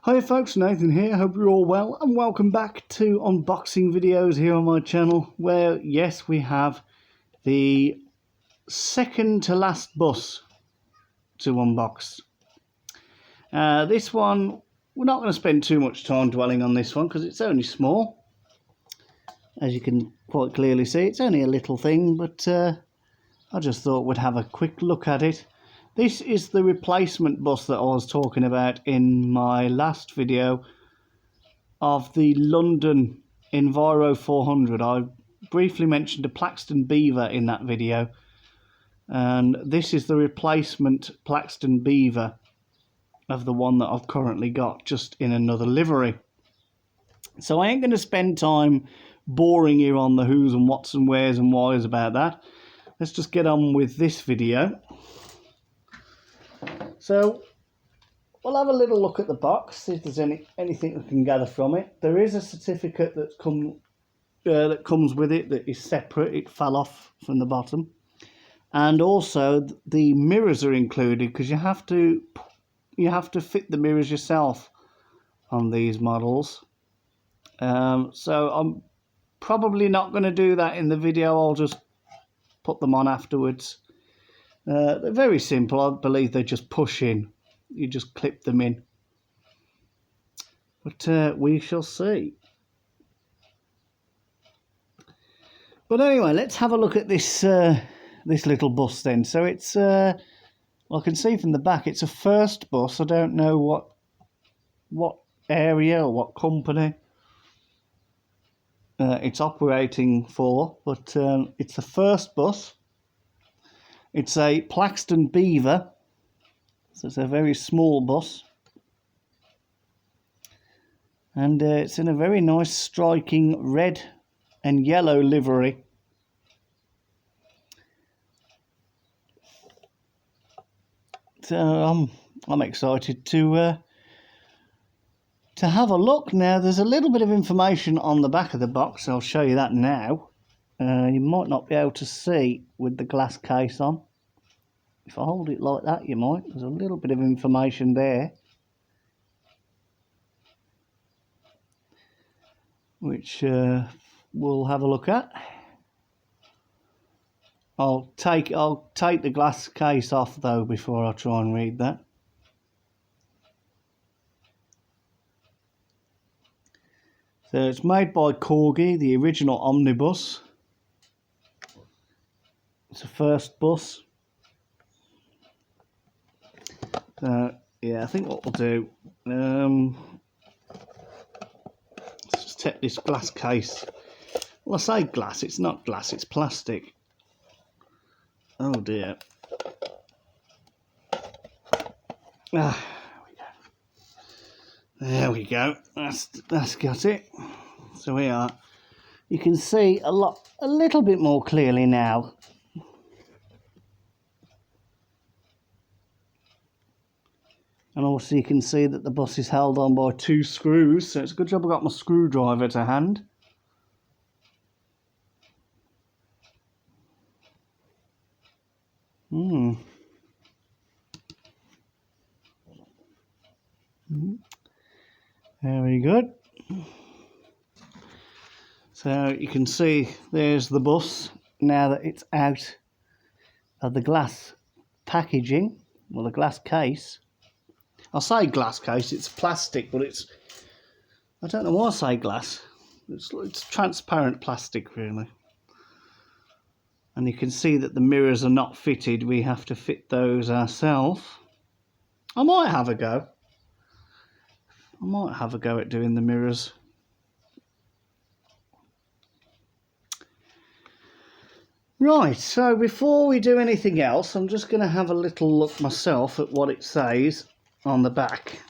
Hi folks, Nathan here, hope you're all well and welcome back to unboxing videos here on my channel where, yes, we have the second to last bus to unbox. This one, we're not going to spend too much time dwelling on this one because it's only small. As you can quite clearly see, it's only a little thing, but I just thought we'd have a quick look at it. This is the replacement bus that I was talking about in my last video of the London Enviro 400. I briefly mentioned a Plaxton Beaver in that video, and this is the replacement Plaxton Beaver of the one that I've currently got, just in another livery. So I ain't going to spend time boring you on the who's and what's and where's and why's about that. Let's just get on with this video. So we'll have a little look at the box, see if there's anything we can gather from it. There is a certificate that comes with it that is separate. It fell off from the bottom, and also the mirrors are included because you have to fit the mirrors yourself on these models. So I'm probably not going to do that in the video. I'll just put them on afterwards. They're very simple. I believe they just push in. You just clip them in. But we shall see. But anyway, let's have a look at this this little bus then. So it's well, I can see from the back it's a first bus. I don't know what area or what company it's operating for, but it's the first bus. It's a Plaxton Beaver, so it's a very small bus, and it's in a very nice striking red and yellow livery. So I'm excited to have a look. Now there's a little bit of information on the back of the box. I'll show you that now. You might not be able to see with the glass case on. If I hold it like that, you might. There's a little bit of information there, which we'll have a look at. I'll take the glass case off though before I try and read that. So it's made by Corgi, the original omnibus. It's a first bus. Yeah, I think what we'll do, let's just take this glass case. Well, I say glass, it's not glass, it's plastic. Oh dear. Ah, there we go. That's got it. So we are. You can see a little bit more clearly now. And also you can see that the bus is held on by 2 screws, so it's a good job I got my screwdriver to hand. Very good. So you can see there's the bus now that it's out of the glass packaging, well, the glass case. I say glass case, it's plastic, but I don't know why I say glass. It's transparent plastic, really. And you can see that the mirrors are not fitted. We have to fit those ourselves. I might have a go. At doing the mirrors. Right, so before we do anything else, I'm just going to have a little look myself at what it says on the back.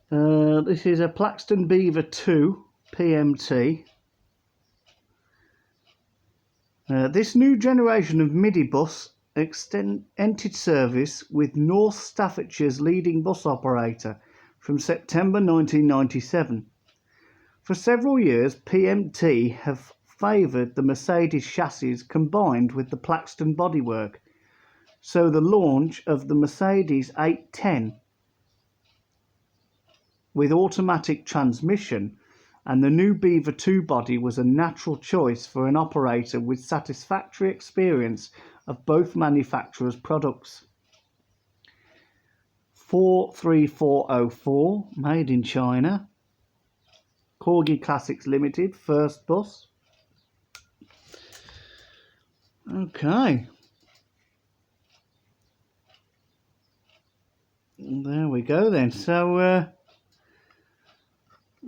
This is a Plaxton Beaver 2 PMT. This new generation of Minibus entered service with North Staffordshire's leading bus operator from September 1997. For several years, PMT have favoured the Mercedes chassis combined with the Plaxton bodywork. So the launch of the Mercedes 810 with automatic transmission, and the new Beaver 2 body was a natural choice for an operator with satisfactory experience of both manufacturers' products. 43404, made in China. Corgi Classics Limited, first bus. Okay. There we go then. So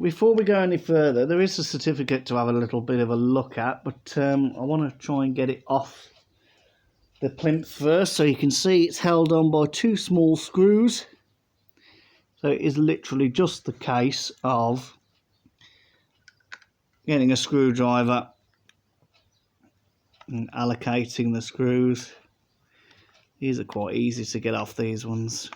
before we go any further, there is a certificate to have a little bit of a look at, but I want to try and get it off the plinth first, so you can see it's held on by two small screws. So it is literally just the case of getting a screwdriver and allocating the screws. These are quite easy to get off, these ones.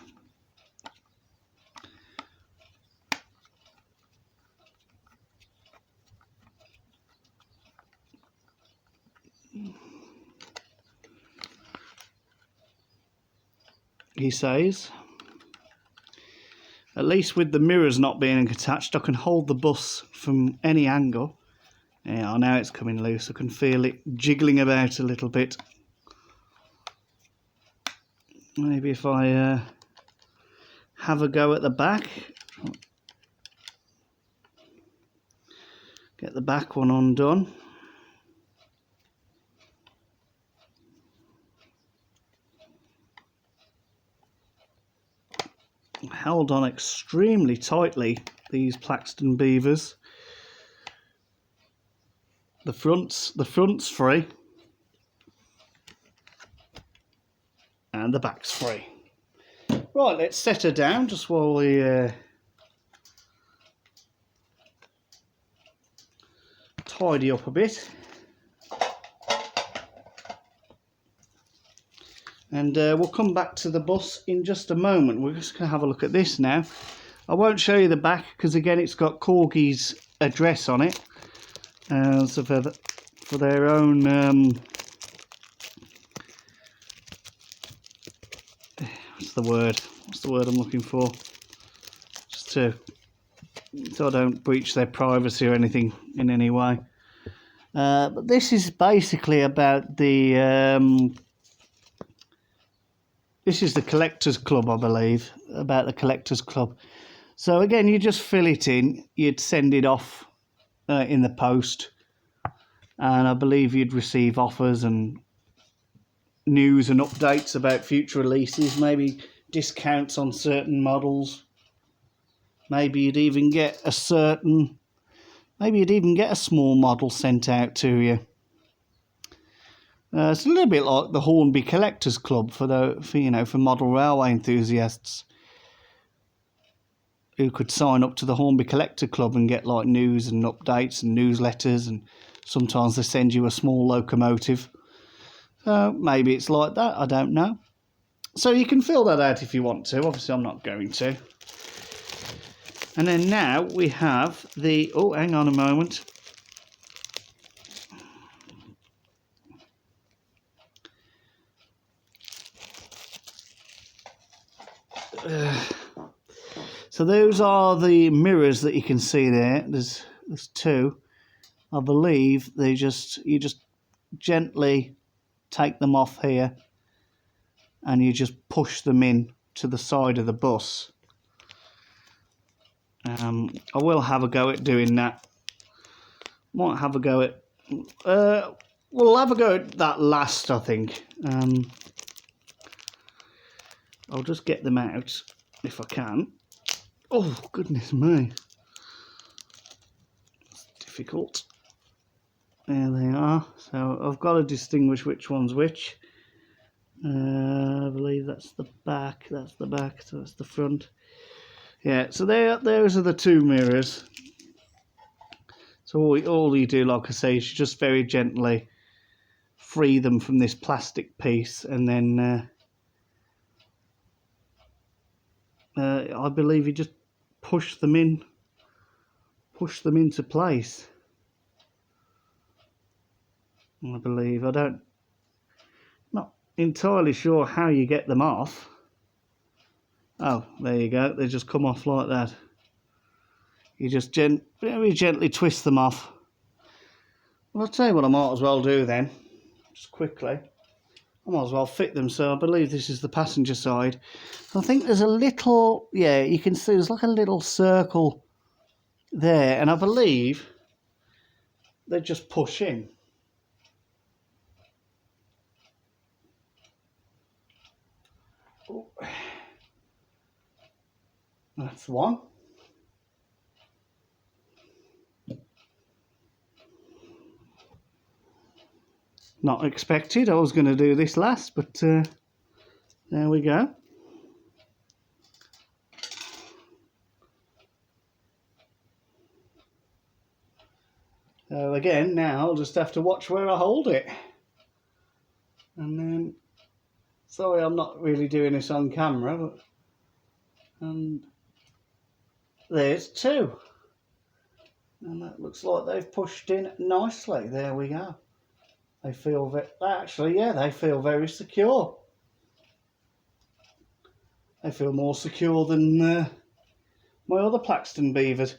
He says, at least with the mirrors not being attached, I can hold the bus from any angle. Yeah, now it's coming loose. I can feel it jiggling about a little bit. Maybe if I have a go at the back. Get the back one undone. Held on extremely tightly, these Plaxton Beavers. The front's free, and the back's free. Right, let's set her down just while we tidy up a bit. And we'll come back to the bus in just a moment. We're just going to have a look at this now. I won't show you the back because, again, it's got Corgi's address on it. So for their own what's the word I'm looking for, just so I don't breach their privacy or anything in any way. But this is basically about the this is the Collectors Club, I believe, about the Collectors Club. So again, you just fill it in, you'd send it off in the post, and I believe you'd receive offers and news and updates about future releases, maybe discounts on certain models. Maybe you'd even get a small model sent out to you. It's a little bit like the Hornby Collectors Club for model railway enthusiasts who could sign up to the Hornby Collector Club and get like news and updates and newsletters, and sometimes they send you a small locomotive. So maybe it's like that, I don't know. So you can fill that out if you want to. Obviously I'm not going to. And then now we have the, oh, hang on a moment. So those are the mirrors that you can see there. There's two. I believe you just gently take them off here, and you just push them in to the side of the bus. I will have a go at doing that. Might have a go at. We'll have a go at that last, I think. I'll just get them out if I can. Oh, goodness me. It's difficult. There they are. So I've got to distinguish which one's which. I believe that's the back. That's the back. So that's the front. Yeah, so those are the two mirrors. So all you do, like I say, is you just very gently free them from this plastic piece, and then I believe you just push them into place. I believe. Not entirely sure how you get them off. Oh, there you go. They just come off like that. You just very gently twist them off. Well, I'll tell you what I might as well do then, just quickly. I might as well fit them, so I believe this is the passenger side. I think there's a little, yeah, you can see there's like a little circle there, and I believe they just push in. Oh. That's one. Not expected, I was going to do this last, but there we go. So again, now I'll just have to watch where I hold it. And then, sorry I'm not really doing this on camera, but and there's two. And that looks like they've pushed in nicely. There we go. They feel actually, yeah, they feel very secure. They feel more secure than my other Plaxton Beavers.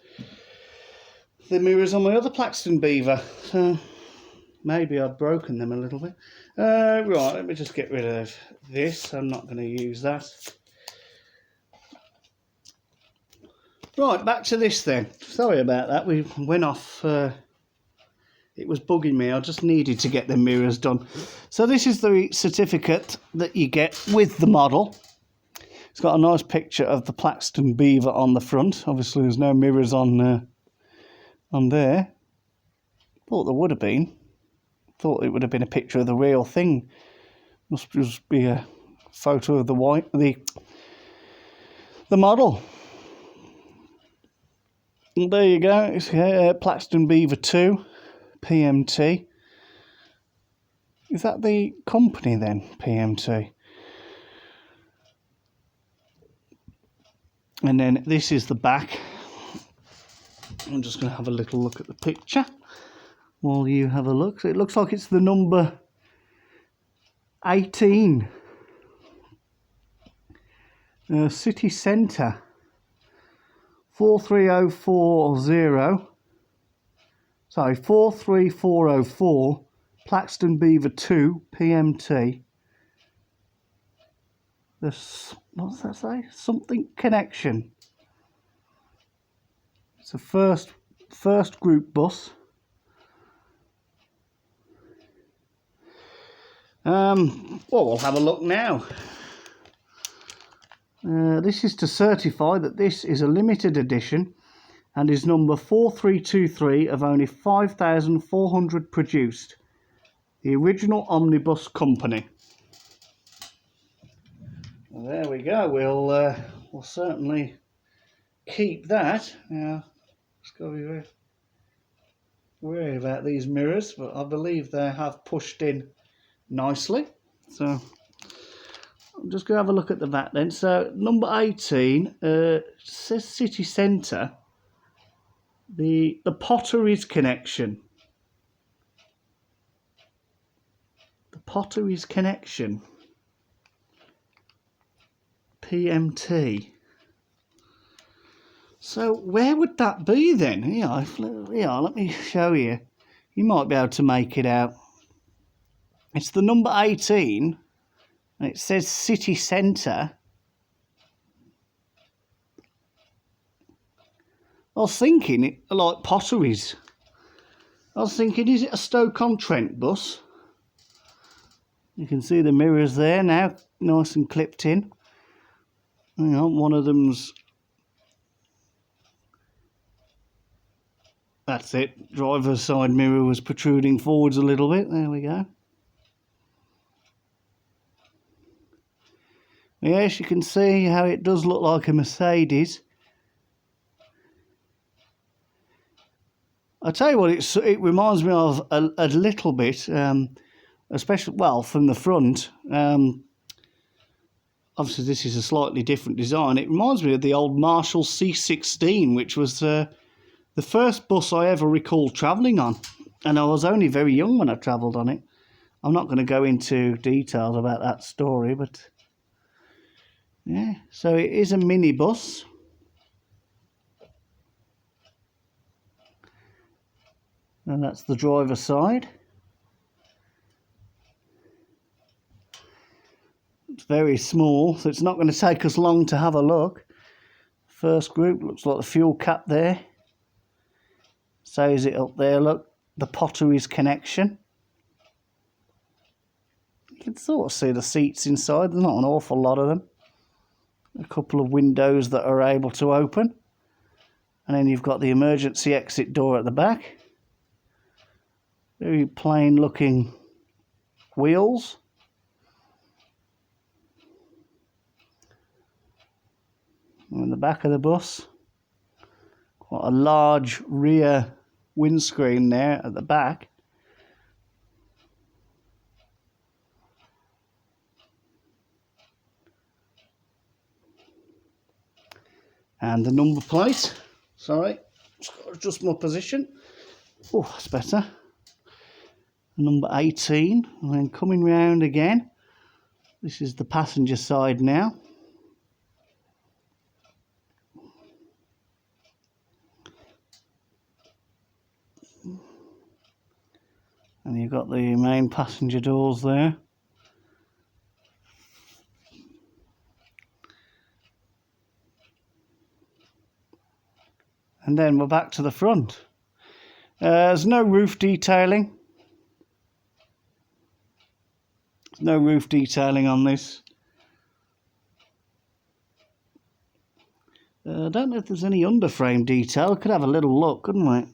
The mirrors on my other Plaxton Beaver. So maybe I've broken them a little bit. Right, let me just get rid of this. I'm not going to use that. Right, back to this then. Sorry about that. We went off. It was bugging me. I just needed to get the mirrors done. So this is the certificate that you get with the model. It's got a nice picture of the Plaxton Beaver on the front. Obviously, there's no mirrors on there. Thought there would have been. Thought it would have been a picture of the real thing. Must just be a photo of the model. And there you go. It's Plaxton Beaver 2 PMT. Is that the company then? PMT. And then this is the back. I'm just going to have a little look at the picture while you have a look. So it looks like it's the number 18. City Centre. 43040. Sorry, 43404. Plaxton Beaver 2 PMT. This, what does that say? Something connection. It's a first group bus. Well, we'll have a look now. This is to certify that this is a limited edition and is number 4323 of only 5,400 produced. The original omnibus company. Well, there we go. We'll certainly keep that. Now, just got to be very wary about these mirrors, but I believe they have pushed in nicely. So I'm just going to have a look at the back then. So number 18 says City Centre. The Potteries connection. The Potteries connection. PMT. So where would that be then? Yeah, let me show you. You might be able to make it out. It's the number 18. And it says City Centre. I was thinking, it like Potteries. I was thinking, is it a Stoke-on-Trent bus? You can see the mirrors there now, nice and clipped in. Hang on, one of them's... That's it. Driver's side mirror was protruding forwards a little bit. There we go. Yes, you can see how it does look like a Mercedes. I tell you what, it reminds me of a little bit, especially, well, from the front. Obviously, this is a slightly different design. It reminds me of the old Marshall C16, which was the first bus I ever recall travelling on. And I was only very young when I travelled on it. I'm not going to go into details about that story, but... yeah, so it is a minibus. And that's the driver's side. It's very small, so it's not going to take us long to have a look. First group, looks like the fuel cap there. Says it up there, look, the potteries connection. You can sort of see the seats inside, there's not an awful lot of them. A couple of windows that are able to open. And then you've got the emergency exit door at the back. Very plain looking wheels. And in the back of the bus, quite a large rear windscreen there at the back. And the number plate. Sorry, just got to adjust my position. Oh, that's better. Number 18, and then coming round again. This is the passenger side now. And you've got the main passenger doors there. And then we're back to the front. There's no roof detailing. There's no roof detailing on this. I don't know if there's any underframe detail. Could have a little look, couldn't we?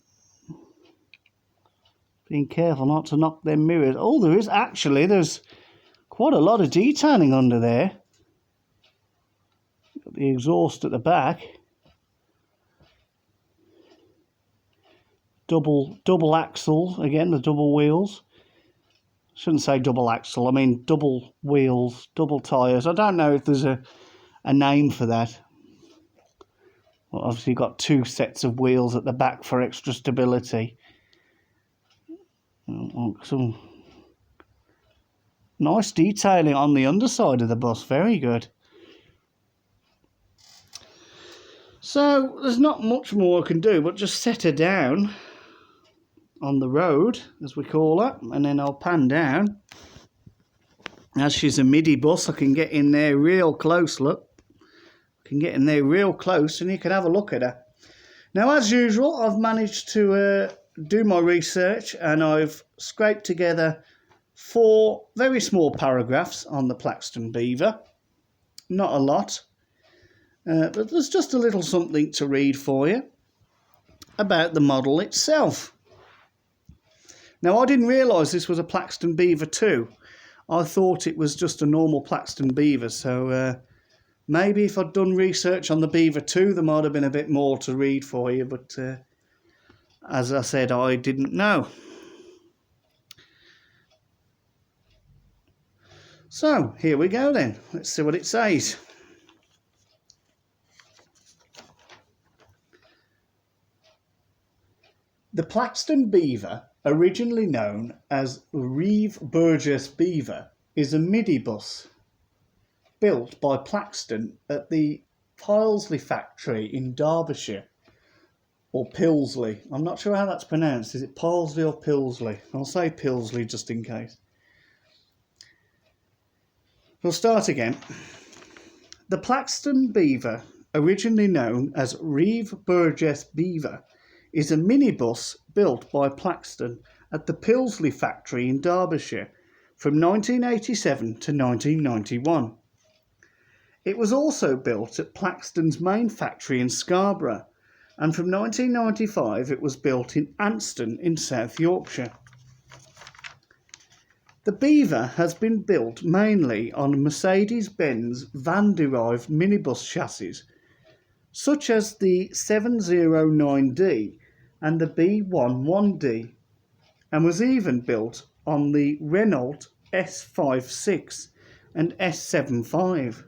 Being careful not to knock them mirrors. Oh, there is actually. There's quite a lot of detailing under there. Got the exhaust at the back. Double axle, again, the double wheels. Shouldn't say double axle, I mean double wheels, double tyres. I don't know if there's a name for that. Well, obviously you've got two sets of wheels at the back for extra stability. Some nice detailing on the underside of the bus, very good. So there's not much more I can do but just set her down on the road, as we call it, and then I'll pan down. As she's a Minibus, I can get in there real close, look. I can get in there real close and you can have a look at her. Now, as usual, I've managed to do my research and I've scraped together 4 very small paragraphs on the Plaxton Beaver. Not a lot, but there's just a little something to read for you about the model itself. Now, I didn't realise this was a Plaxton Beaver 2. I thought it was just a normal Plaxton Beaver, so maybe if I'd done research on the Beaver 2, there might have been a bit more to read for you, but as I said, I didn't know. So, here we go then. Let's see what it says. The Plaxton Beaver, originally known as Reeve Burgess Beaver, is a minibus built by Plaxton at the Pilsley factory in Derbyshire, or Pilsley. I'm not sure how that's pronounced. Is it Pilsley or Pilsley? I'll say Pilsley just in case. We'll start again. The Plaxton Beaver, originally known as Reeve Burgess Beaver, is a minibus built by Plaxton at the Pilsley factory in Derbyshire from 1987 to 1991. It was also built at Plaxton's main factory in Scarborough, and from 1995 it was built in Anston in South Yorkshire. The Beaver has been built mainly on Mercedes-Benz van-derived minibus chassis, such as the 709D and the B11D, and was even built on the Renault S56 and S75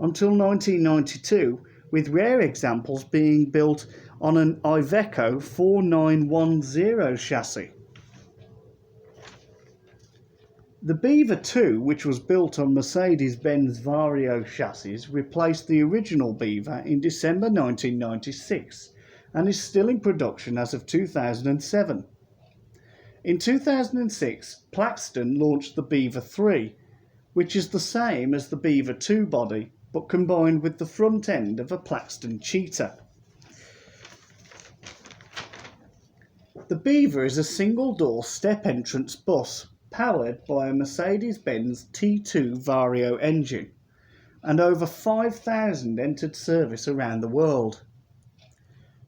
until 1992, with rare examples being built on an Iveco 4910 chassis. The Beaver 2, which was built on Mercedes-Benz Vario chassis, replaced the original Beaver in December 1996 and is still in production as of 2007. In 2006, Plaxton launched the Beaver 3, which is the same as the Beaver 2 body, but combined with the front end of a Plaxton Cheetah. The Beaver is a single-door step entrance bus powered by a Mercedes-Benz T2 Vario engine, and over 5,000 entered service around the world.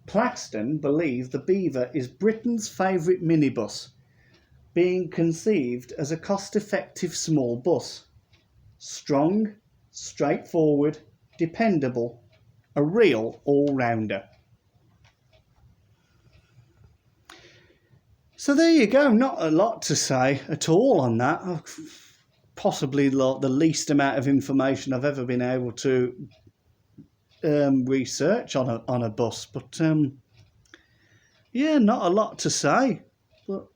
Plaxton believe the Beaver is Britain's favourite minibus, being conceived as a cost-effective small bus. Strong, straightforward, dependable, a real all-rounder. So there you go, not a lot to say at all on that. Possibly the least amount of information I've ever been able to research on a bus, but yeah, not a lot to say. But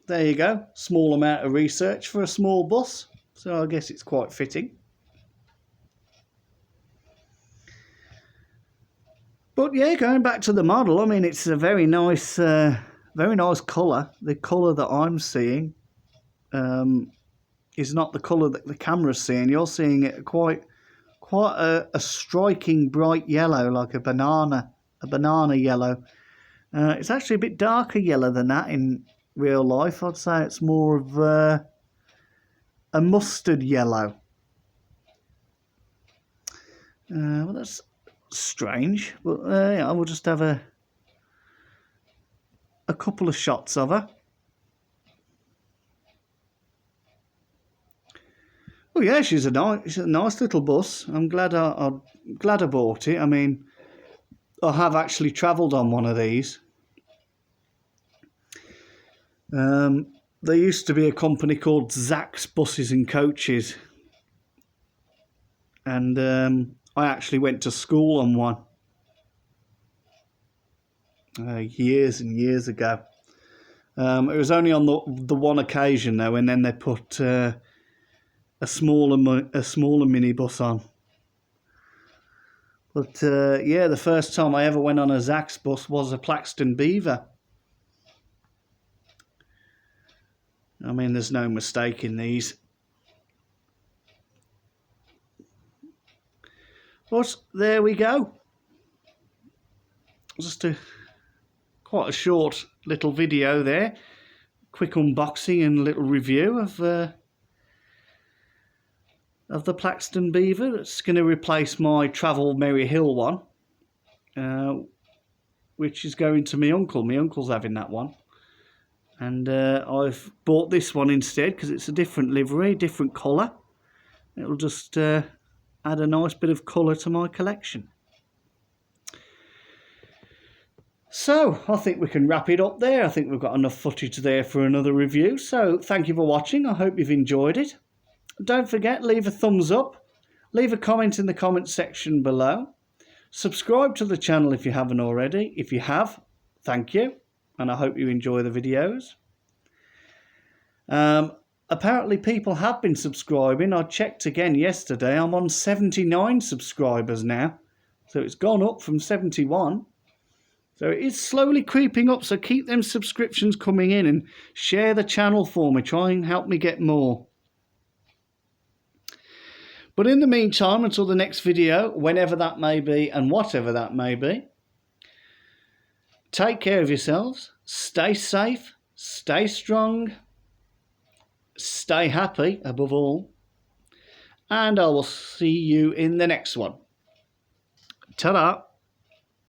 there you go, small amount of research for a small bus, so I guess it's quite fitting. But yeah, going back to the model, I mean, it's a very nice colour. The colour that I'm seeing is not the colour that the camera's seeing. You're seeing it quite a striking bright yellow, like a banana yellow. It's actually a bit darker yellow than that in real life. I'd say it's more of a mustard yellow. Well, that's strange, but yeah, we'll just have a couple of shots of her. Oh yeah, she's a nice little bus. I'm glad I bought it. I mean, I have actually travelled on one of these. There used to be a company called Zach's Buses and Coaches, and I actually went to school on one years and years ago. It was only on the one occasion though, and then they put a smaller minibus on. But yeah, the first time I ever went on a Zach's bus was a Plaxton Beaver. I mean, there's no mistake in these. But there we go. Just quite a short little video there. Quick unboxing and a little review of the Plaxton Beaver. That's going to replace my Travel Merry Hill one, which is going to my uncle. My uncle's having that one. And I've bought this one instead because it's a different livery, different colour. It'll just add a nice bit of colour to my collection. So, I think we can wrap it up there. I think we've got enough footage there for another review. So, thank you for watching. I hope you've enjoyed it. Don't forget, leave a thumbs up. Leave a comment in the comment section below. Subscribe to the channel if you haven't already. If you have, thank you. And I hope you enjoy the videos. Apparently people have been subscribing. I checked again yesterday. I'm on 79 subscribers now. So it's gone up from 71. So it is slowly creeping up. So keep them subscriptions coming in and share the channel for me. Try and help me get more. But in the meantime, until the next video, whenever that may be and whatever that may be, take care of yourselves. Stay safe. Stay strong. Stay happy, above all. And I will see you in the next one. Ta-da!